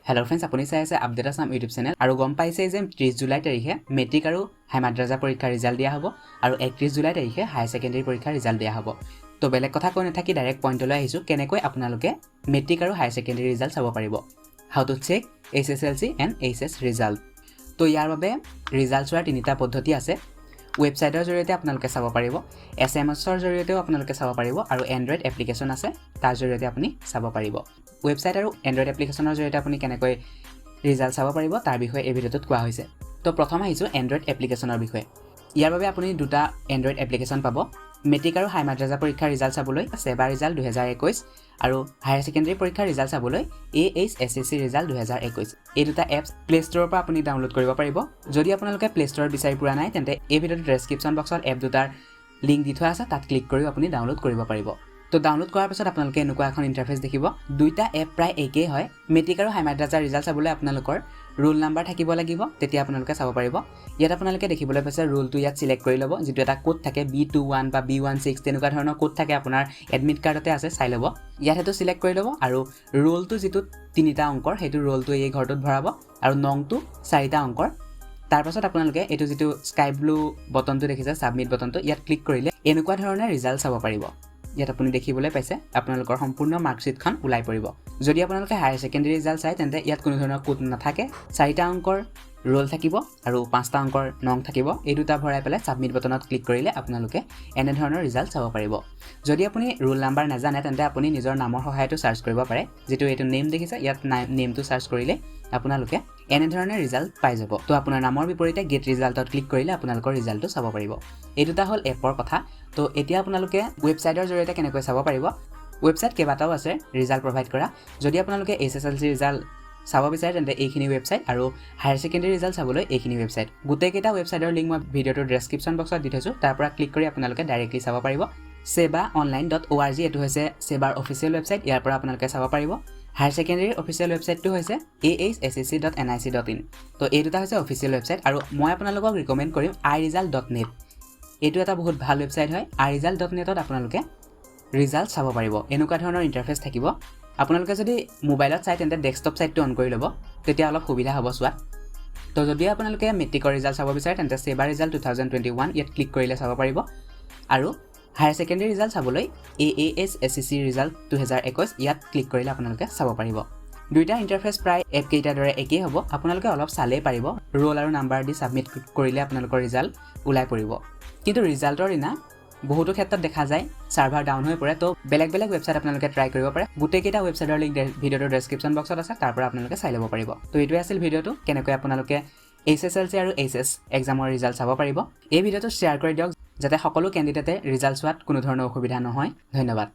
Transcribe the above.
Hello' friends, আপুনি চাই আছে আপডেট আছাম ইউটিউব চেনেল আৰু গম পাইছে যে 30 জুলাই তাৰিখে মেট্ৰিক আৰু হাই মাদ্ৰাজা পৰীক্ষাৰ ৰিজাল্ট দিয়া হ'ব আৰু 31 জুলাই তাৰিখে হায়াৰ ছেকেণ্ডেৰী পৰীক্ষাৰ ৰিজাল্ট দিয়া হ'ব। তো বেলেগ কথা কৈ নাথাকি ডাইৰেক্ট পইণ্টলৈ আহিছোঁ, কেনেকৈ আপোনালোকে মেট্ৰিক আৰু হায়াৰ ছেকেণ্ডেৰী ৰিজাল্ট চাব পাৰিব। How to check HSLC and HS result. তো ইয়াৰ বাবে ৰিজাল্ট চোৱাৰ তিনিটা পদ্ধতি আছে। ৱেবছাইটৰ জৰিয়তে আপোনালোকে চাব পাৰিব, SMS-ৰ জৰিয়তেও আপোনালোকে চাব পাৰিব আৰু এণ্ড্ৰইড এপ্লিকেশ্যন আছে, তাৰ জৰিয়তে আপুনি চাব পাৰিব। ৱেবছাইট আৰু এণ্ড্ৰইড এপ্লিকেশ্যনৰ জৰিয়তে আপুনি কেনেকৈ ৰিজাল্ট চাব পাৰিব তাৰ বিষয়ে এই ভিডিঅ'টোত কোৱা হৈছে। তো প্ৰথম আহিছোঁ এণ্ড্ৰইড এপ্লিকেশ্যনৰ বিষয়ে। ইয়াৰ বাবে আপুনি দুটা এণ্ড্ৰইড এপ্লিকেশ্যন পাব। মেট্ৰিক আৰু হাই মাদ্ৰাজা পৰীক্ষাৰ ৰিজাল্ট চাবলৈ SEBA Result 2021 আৰু হায়াৰ ছেকেণ্ডেৰী পৰীক্ষাৰ ৰিজাল্ট চাবলৈ AHSEC Result 2021। এই দুটা এপছ প্লে ষ্ট'ৰৰ পৰা আপুনি ডাউনলোড কৰিব পাৰিব। যদি আপোনালোকে প্লে ষ্ট'ৰত বিচাৰি পোৱা নাই তেন্তে এই ভিডিঅ'টোৰ ডেছক্ৰিপশ্যন বক্সত এপ দুটাৰ লিংক দি থোৱা আছে, তাত ক্লিক কৰি আপুনি ডাউনলোড কৰিব পাৰিব। তো ডাউনলোড কৰাৰ পিছত আপোনালোকে এনেকুৱা এখন ইণ্টাৰফেচ দেখিব। দুইটা এপ প্ৰায় একেই হয়। মেট্ৰিক আৰু হাই মাদ্ৰাজাৰ ৰিজাল্ট চাবলৈ আপোনালোকৰ ৰোল নাম্বাৰ থাকিব লাগিব, তেতিয়া আপোনালোকে চাব পাৰিব। ইয়াত আপোনালোকে দেখিবলৈ পাইছে ৰোলটো ইয়াত চিলেক্ট কৰি ল'ব, যিটো এটা কোড থাকে B21 বা B16 তেনেকুৱা ধৰণৰ কোড থাকে আপোনাৰ এডমিট কাৰ্ডতে আছে, চাই ল'ব। ইয়াত সেইটো চিলেক্ট কৰি ল'ব আৰু ৰোলটো যিটো 3টা অংকৰ সেইটো ৰোলটো এই ঘৰটোত ভৰাব আৰু নংটো 4টা অংকৰ। তাৰপাছত আপোনালোকে এইটো যিটো স্কাই ব্লু বটনটো দেখিছে, ছাবমিট বটনটো, ইয়াত ক্লিক কৰিলে এনেকুৱা ধৰণে ৰিজাল্ট চাব পাৰিব। ইয়াত আপুনি দেখিবলৈ পাইছে আপোনালোকৰ সম্পূৰ্ণ মাৰ্কশ্বিটখন ওলাই পৰিব। যদি আপোনালোকে হায়াৰ ছেকেণ্ডেৰী ৰিজাল্ট চায় তেন্তে ইয়াত কোনো ধৰণৰ কোড নাথাকে, 4টা অংকৰ ৰোল থাকিব আৰু 5টা অংকৰ নং থাকিব। এই দুটা ভৰাই পেলাই ছাবমিট বটনত ক্লিক কৰিলে আপোনালোকে এনেধৰণৰ ৰিজাল্ট চাব পাৰিব। যদি আপুনি ৰোল নাম্বাৰ নাজানে তেন্তে আপুনি নিজৰ নামৰ সহায়তো চাৰ্চ কৰিব পাৰে, যিটো এইটো নেম দেখিছে, ইয়াত নেমটো চাৰ্চ কৰিলে আপোনালোকে এনেধৰণে ৰিজাল্ট পাই যাব। তো আপোনাৰ নামৰ বিপৰীতে গেট ৰিজাল্টত ক্লিক কৰিলে আপোনালোকৰ ৰিজাল্টটো চাব পাৰিব। এই দুটা হ'ল এপৰ কথা। তো এতিয়া আপোনালোকে ৱেবছাইটৰ জৰিয়তে কেনেকৈ চাব পাৰিব। ৱেবছাইট কেইবাটাও আছে ৰিজাল্ট প্ৰভাইড কৰা। যদি আপোনালোকে HSLC ৰিজাল্ট চাব বিচাৰে তেন্তে এইখিনি ৱেবছাইট আৰু হায়াৰ ছেকেণ্ডেৰী ৰিজাল্ট চাবলৈ এইখিনি ৱেবছাইট। গোটেইকেইটা ৱেবছাইটৰ লিংক মই ভিডিঅ'টোৰ ডেছক্ৰিপশ্যন বক্সত দি থৈছোঁ, তাৰ পৰা ক্লিক কৰি আপোনালোকে ডাইৰেক্টলি চাব পাৰিব। sebaonline.org এইটো হৈছে SEBAৰ অফিচিয়েল ৱেবছাইট, ইয়াৰ পৰা আপোনালোকে চাব পাৰিব। হায়াৰ ছেকেণ্ডেৰীৰ অফিচিয়েল ৱেবছাইটটো হৈছে AHSEC.nic.in। তো এই দুটা হৈছে অফিচিয়েল ৱেবছাইট আৰু মই আপোনালোকক ৰিকমেণ্ড কৰিম iresult.net। এইটো এটা বহুত ভাল ৱেবছাইট হয়। iresult.netত আপোনালোকে ৰিজাল্ট চাব পাৰিব। এনেকুৱা ধৰণৰ ইণ্টাৰফেচ থাকিব। আপোনালোকে যদি মোবাইলত চাই তেন্তে ডেস্কটপ ছাইটটো অন কৰি ল'ব, তেতিয়া অলপ সুবিধা হ'ব চোৱাত। তো যদি আপোনালোকে মেট্ৰিকৰ ৰিজাল্ট চাব বিচাৰে তেন্তে SEBA Result 2021 ইয়াত ক্লিক কৰিলে চাব পাৰিব আৰু হায়াৰ ছেকেণ্ডেৰী ৰিজাল্ট চাবলৈ AHSEC Result 2021 ইয়াত ক্লিক কৰিলে আপোনালোকে চাব পাৰিব। দুইটা ইণ্টাৰফেচ প্ৰায় এপকেইটাৰ দৰে একেই হ'ব। আপোনালোকে অলপ চালেই পাৰিব, ৰোল আৰু নাম্বাৰ দি ছাবমিট কৰিলে আপোনালোকৰ ৰিজাল্ট ওলাই পৰিব। কিন্তু ৰিজাল্টৰ দিনা বহুতো ক্ষেত্ৰত দেখা যায় ছাৰ্ভাৰ ডাউন হৈ পৰে। তো বেলেগ বেলেগ ৱেবছাইট আপোনালোকে ট্ৰাই কৰিব পাৰে। গোটেইকেইটা ৱেবছাইটৰ লিংক ভিডিঅ'টোৰ ডেছক্ৰিপশ্যন বক্সত আছে, তাৰ পৰা আপোনালোকে চাই ল'ব পাৰিব। তো এইটোৱে আছিল ভিডিঅ'টো, কেনেকৈ আপোনালোকে HSLC আৰু HS এক্সামৰ ৰিজাল্ট চাব পাৰিব। এই ভিডিঅ'টো শ্বেয়াৰ কৰি দিয়ক যাতে সকলো কেণ্ডিডেটে ৰিজাল্ট চোৱাত কোনো ধৰণৰ অসুবিধা নহয়। ধন্যবাদ।